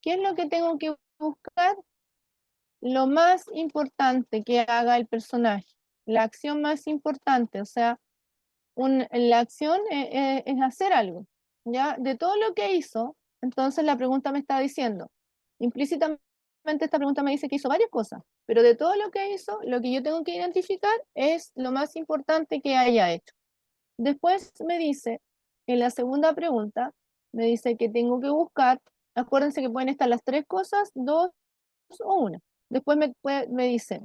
¿Qué es lo que tengo que buscar? Lo más importante que haga el personaje. La acción más importante, o sea, la acción es hacer algo, ¿ya? De todo lo que hizo, entonces la pregunta me está diciendo, implícitamente esta pregunta me dice que hizo varias cosas, pero de todo lo que hizo, lo que yo tengo que identificar es lo más importante que haya hecho. Después me dice, en la segunda pregunta, me dice que tengo que buscar, acuérdense que pueden estar las tres cosas, dos o una. Después me dice,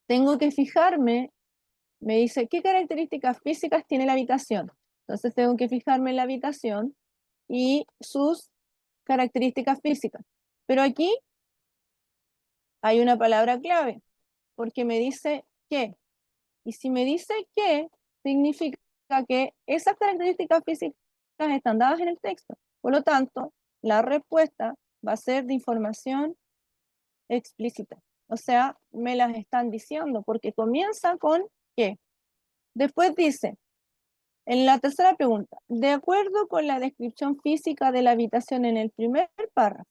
tengo que fijarme, me dice, ¿qué características físicas tiene la habitación? Entonces tengo que fijarme en la habitación y sus características físicas. Pero aquí hay una palabra clave, porque me dice qué. Y si me dice qué, significa que esas características físicas están dadas en el texto. Por lo tanto, la respuesta va a ser de información explícita. O sea, me las están diciendo, porque comienza con qué. Después dice, en la tercera pregunta, de acuerdo con la descripción física de la habitación en el primer párrafo.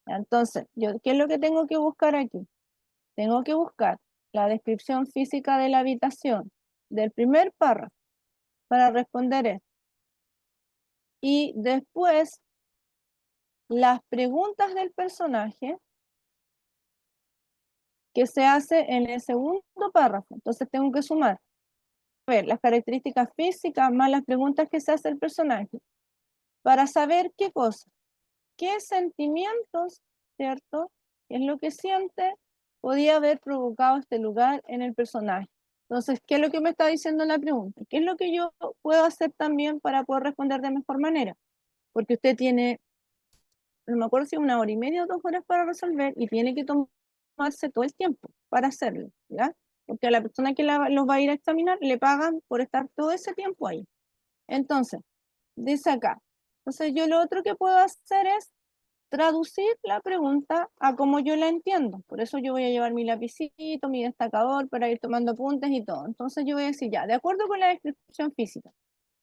Entonces, ¿qué es lo que tengo que buscar aquí? Tengo que buscar la descripción física de la habitación del primer párrafo para responder esto. Y después, las preguntas del personaje que se hace en el segundo párrafo. Entonces tengo que sumar, a ver, las características físicas más las preguntas que se hace el personaje para saber qué cosa, qué sentimientos, ¿cierto? ¿Qué es lo que siente? Podía haber provocado este lugar en el personaje. Entonces, ¿qué es lo que me está diciendo la pregunta? ¿Qué es lo que yo puedo hacer también para poder responder de mejor manera? Porque usted tiene, no me acuerdo si 1 hora y media o 2 horas para resolver y tiene que tomarse todo el tiempo para hacerlo, ¿ya? Porque a la persona que los va a ir a examinar le pagan por estar todo ese tiempo ahí. Entonces, dice acá. Entonces, yo lo otro que puedo hacer es traducir la pregunta a como yo la entiendo. Por eso yo voy a llevar mi lapicito, mi destacador para ir tomando apuntes y todo. Entonces yo voy a decir ya, de acuerdo con la descripción física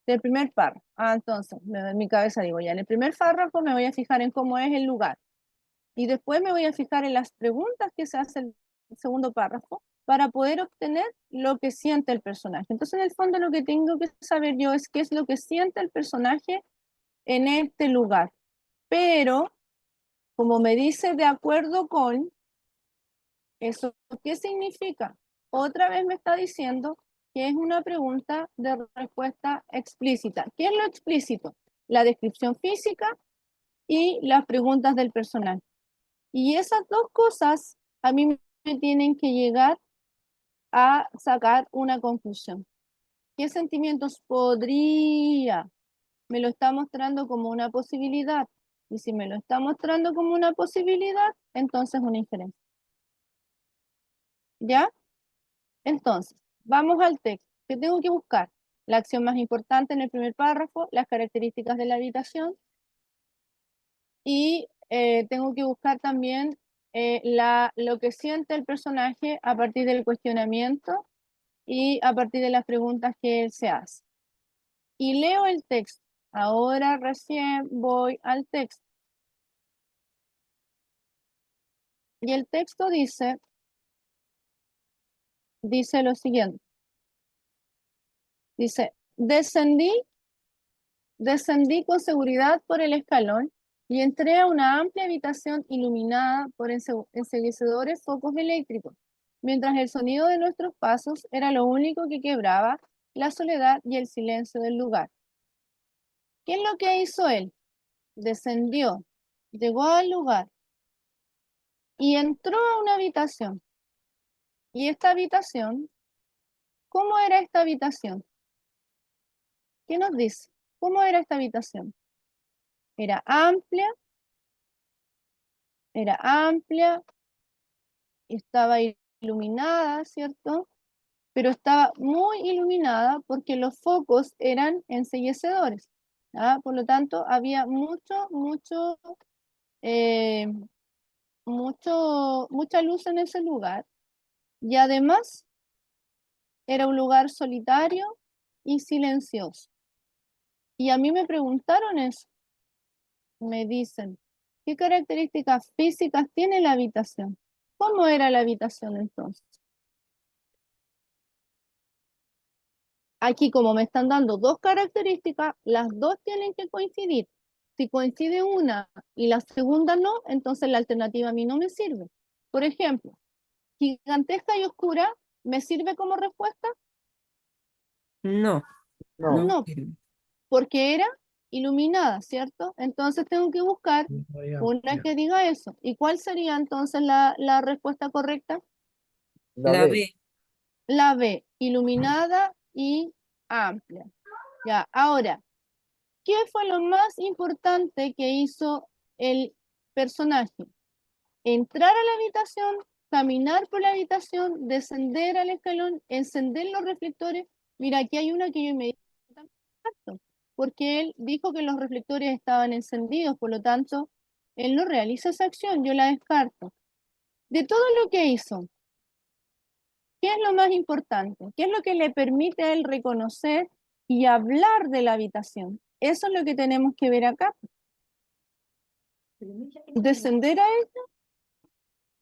del primer párrafo. Entonces, en mi cabeza digo ya, en el primer párrafo me voy a fijar en cómo es el lugar. Y después me voy a fijar en las preguntas que se hace en el segundo párrafo para poder obtener lo que siente el personaje. Entonces, en el fondo lo que tengo que saber yo es qué es lo que siente el personaje en este lugar. Pero como me dice de acuerdo con, ¿eso qué significa? Otra vez me está diciendo que es una pregunta de respuesta explícita. ¿Qué es lo explícito? La descripción física y las preguntas del personaje. Y esas dos cosas a mí me tienen que llegar a sacar una conclusión. ¿Qué sentimientos podría? Me lo está mostrando como una posibilidad. Y si me lo está mostrando como una posibilidad, entonces una inferencia. ¿Ya? Entonces, vamos al texto. ¿Qué tengo que buscar? La acción más importante en el primer párrafo, las características de la habitación. Y tengo que buscar también lo que siente el personaje a partir del cuestionamiento y a partir de las preguntas que él se hace. Y leo el texto. Ahora recién voy al texto. Y el texto dice lo siguiente. Dice, descendí con seguridad por el escalón y entré a una amplia habitación iluminada por enceguecedores focos eléctricos, mientras el sonido de nuestros pasos era lo único que quebraba la soledad y el silencio del lugar. ¿Qué es lo que hizo él? Descendió, llegó al lugar y entró a una habitación. ¿Y esta habitación? ¿Cómo era esta habitación? ¿Qué nos dice? ¿Cómo era esta habitación? Era amplia, estaba iluminada, ¿cierto? Pero estaba muy iluminada porque los focos eran enceguecedores. Por lo tanto, había eh, mucha luz en ese lugar. Y además, era un lugar solitario y silencioso. Y a mí me preguntaron eso. Me dicen, ¿qué características físicas tiene la habitación? ¿Cómo era la habitación entonces? Aquí, como me están dando dos características, las dos tienen que coincidir. Si coincide una y la segunda no, entonces la alternativa a mí no me sirve. Por ejemplo, gigantesca y oscura, ¿me sirve como respuesta? No, No, No, porque era iluminada, ¿cierto? Entonces tengo que buscar una que diga eso. ¿Y cuál sería entonces la respuesta correcta? La La B. B. La B, iluminada y amplia. Ya, ahora, ¿qué fue lo más importante que hizo el personaje? Entrar a la habitación, caminar por la habitación, descender al escalón, encender los reflectores. Mira, aquí hay una que yo me descarto, porque él dijo que los reflectores estaban encendidos, por lo tanto, él no realiza esa acción, yo la descarto. De todo lo que hizo, ¿qué es lo más importante? ¿Qué es lo que le permite a él reconocer y hablar de la habitación? Eso es lo que tenemos que ver acá. Descender a él,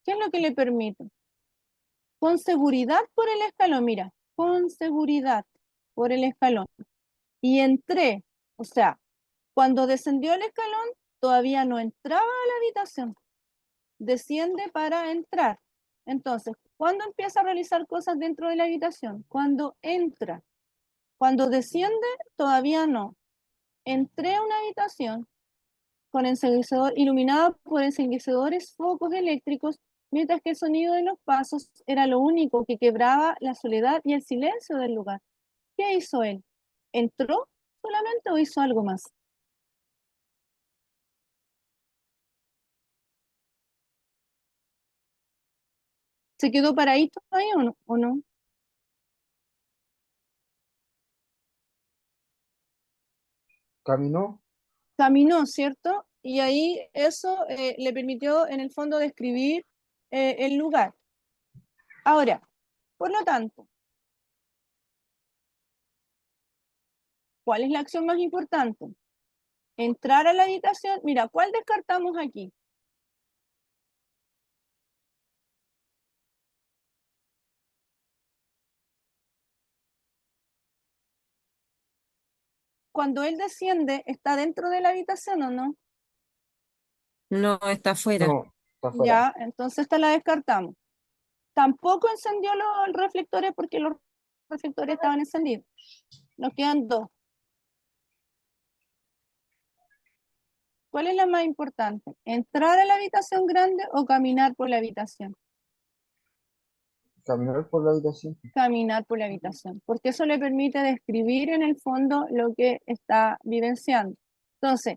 ¿qué es lo que le permite? Con seguridad por el escalón, mira, con seguridad por el escalón. Y entré, o sea, cuando descendió el escalón, todavía no entraba a la habitación. Desciende para entrar. Entonces, ¿cuándo empieza a realizar cosas dentro de la habitación? Cuando entra. Cuando desciende, todavía no. Entré a una habitación con enceguecedor, iluminada por enceguecedores focos eléctricos, mientras que el sonido de los pasos era lo único que quebraba la soledad y el silencio del lugar. ¿Qué hizo él? ¿Entró solamente o hizo algo más? ¿Se quedó paradito ahí o no? ¿O no? Caminó. Caminó, ¿cierto? Y ahí eso le permitió en el fondo describir el lugar. Ahora, por lo tanto, ¿cuál es la acción más importante? Entrar a la habitación. Mira, ¿cuál descartamos aquí? Cuando él desciende, ¿está dentro de la habitación o no? No, está afuera. No, está afuera. Ya, entonces esta la descartamos. Tampoco encendió los reflectores porque los reflectores estaban encendidos. Nos quedan dos. ¿Cuál es la más importante? ¿Entrar a la habitación grande o caminar por la habitación? Caminar por la habitación. Caminar por la habitación, porque eso le permite describir en el fondo lo que está vivenciando. Entonces,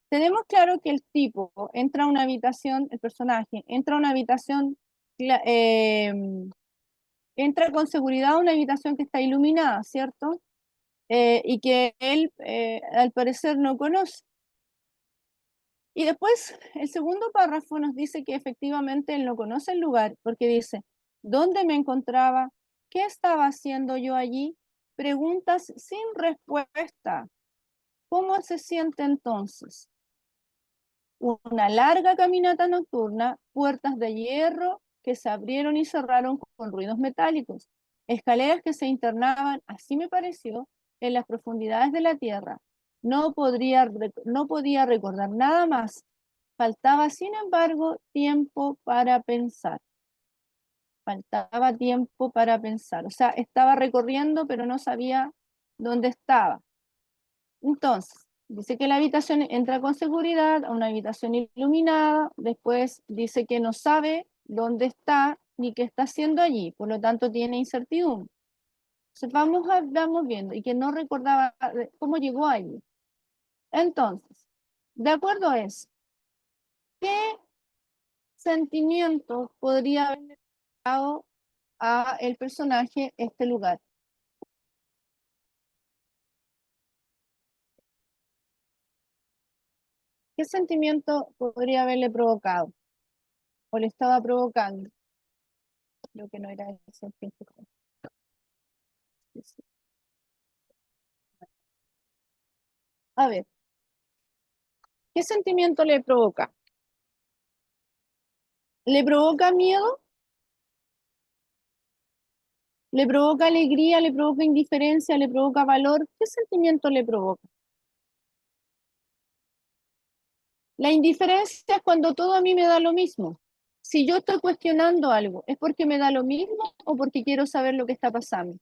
tenemos claro que el tipo entra a una habitación, el personaje entra a una habitación, entra con seguridad a una habitación que está iluminada, ¿cierto? Y que él al parecer no conoce. Y después el segundo párrafo nos dice que efectivamente él no conoce el lugar, porque dice, ¿dónde me encontraba? ¿Qué estaba haciendo yo allí? Preguntas sin respuesta. ¿Cómo se siente entonces? Una larga caminata nocturna, puertas de hierro que se abrieron y cerraron con ruidos metálicos, escaleras que se internaban, así me pareció, en las profundidades de la tierra. No podía recordar nada más. Faltaba, sin embargo, tiempo para pensar. Faltaba tiempo para pensar. O sea, estaba recorriendo, pero no sabía dónde estaba. Entonces, dice que la habitación entra con seguridad a una habitación iluminada, después dice que no sabe dónde está ni qué está haciendo allí, por lo tanto tiene incertidumbre. Entonces vamos viendo y que no recordaba cómo llegó allí. Entonces, de acuerdo a eso, ¿qué sentimiento podría haber dado a el personaje este lugar? ¿Qué sentimiento podría haberle provocado o le estaba provocando? Creo que no era ese el que A ver, ¿qué sentimiento le provoca? ¿Le provoca miedo? ¿Le provoca alegría? ¿Le provoca indiferencia? ¿Le provoca valor? ¿Qué sentimiento le provoca? La indiferencia es cuando todo a mí me da lo mismo. Si yo estoy cuestionando algo, ¿es porque me da lo mismo o porque quiero saber lo que está pasando?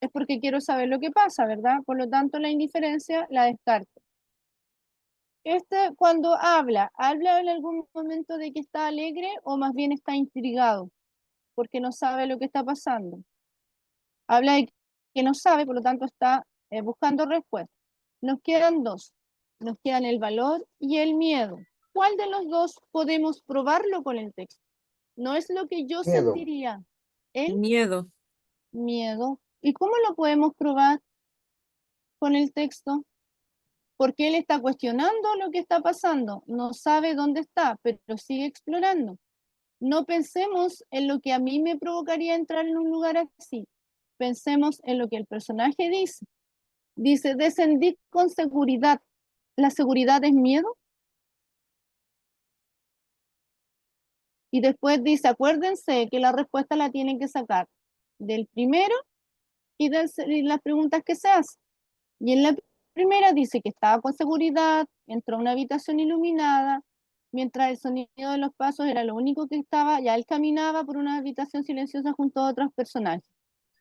Es porque quiero saber lo que pasa, ¿verdad? Por lo tanto, la indiferencia la descarto. Cuando habla en algún momento de que está alegre o más bien está intrigado porque no sabe lo que está pasando. Habla de que no sabe, por lo tanto está buscando respuestas. Nos quedan dos. Nos quedan el valor y el miedo. ¿Cuál de los dos podemos probarlo con el texto? No es lo que yo Miedo. sentiría. El Miedo. miedo. ¿Y cómo lo podemos probar con el texto? Porque él está cuestionando lo que está pasando. No sabe dónde está, pero sigue explorando. No pensemos en lo que a mí me provocaría entrar en un lugar así. Pensemos en lo que el personaje dice. Dice, descendí con seguridad. ¿La seguridad es miedo? Y después dice, acuérdense que la respuesta la tienen que sacar del primero y de las preguntas que se hacen. Y en la primera dice que estaba con seguridad, entró a una habitación iluminada, mientras el sonido de los pasos era lo único que estaba, ya él caminaba por una habitación silenciosa junto a otros personajes.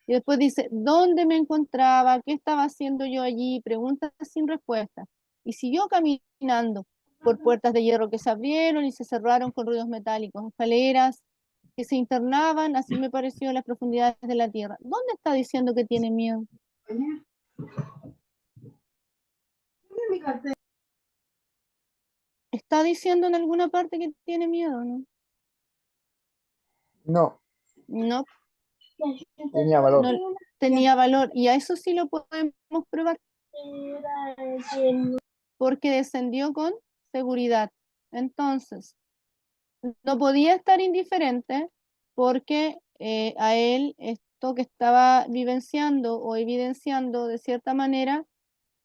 Y después dice, ¿dónde me encontraba? ¿Qué estaba haciendo yo allí? Preguntas sin respuesta. Y siguió caminando por puertas de hierro que se abrieron y se cerraron con ruidos metálicos, escaleras que se internaban, así me pareció en las profundidades de la tierra. ¿Dónde está diciendo que tiene miedo? ¿Está diciendo en alguna parte que tiene miedo, no? No, No, tenía valor. no tenía valor. Y a eso sí lo podemos probar. Porque descendió con seguridad. Entonces, no podía estar indiferente porque a él esto que estaba vivenciando o evidenciando de cierta manera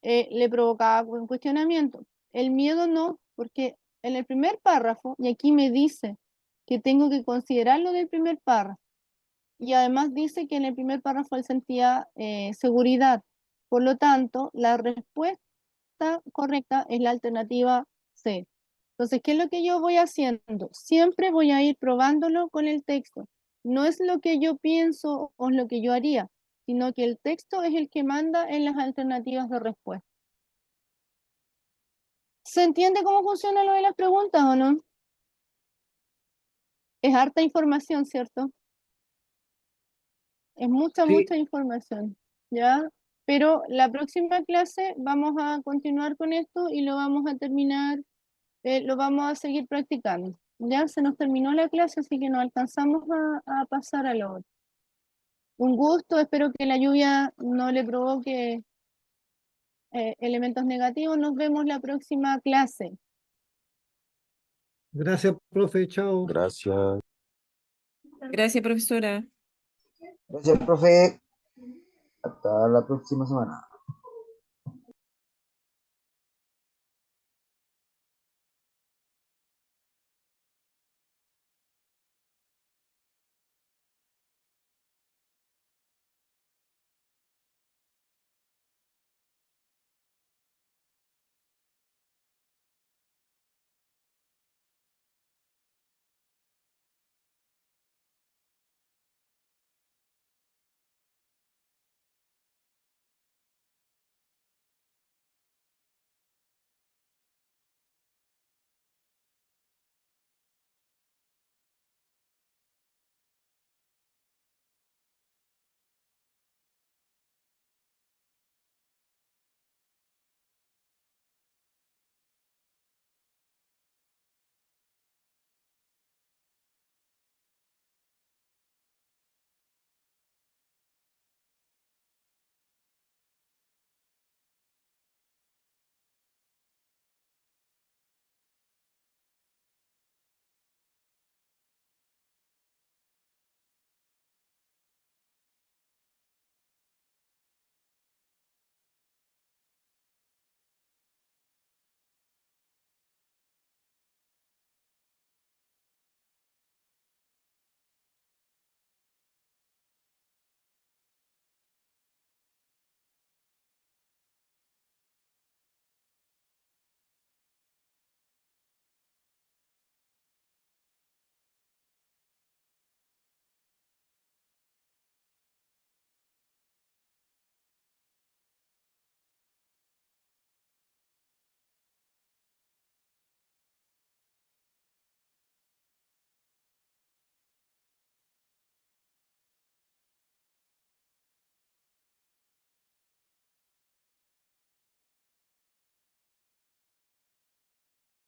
le provocaba un cuestionamiento. El miedo no, porque en el primer párrafo, y aquí me dice que tengo que considerarlo del primer párrafo, y además dice que en el primer párrafo él sentía seguridad. Por lo tanto, la respuesta correcta es la alternativa C. Entonces, ¿qué es lo que yo voy haciendo? Siempre voy a ir probándolo con el texto. No es lo que yo pienso o es lo que yo haría, sino que el texto es el que manda en las alternativas de respuesta. ¿Se entiende cómo funciona lo de las preguntas o no? Es harta información, ¿cierto? Es mucha, Sí, mucha información, ¿ya? Pero la próxima clase vamos a continuar con esto y lo vamos a terminar, lo vamos a seguir practicando. Ya se nos terminó la clase, así que no alcanzamos a pasar a lo otro. Un gusto, espero que la lluvia no le provoque elementos negativos. Nos vemos la próxima clase. gracias, profe. Chao. Gracias. Gracias, profesora. Gracias, profe. Hasta la próxima semana.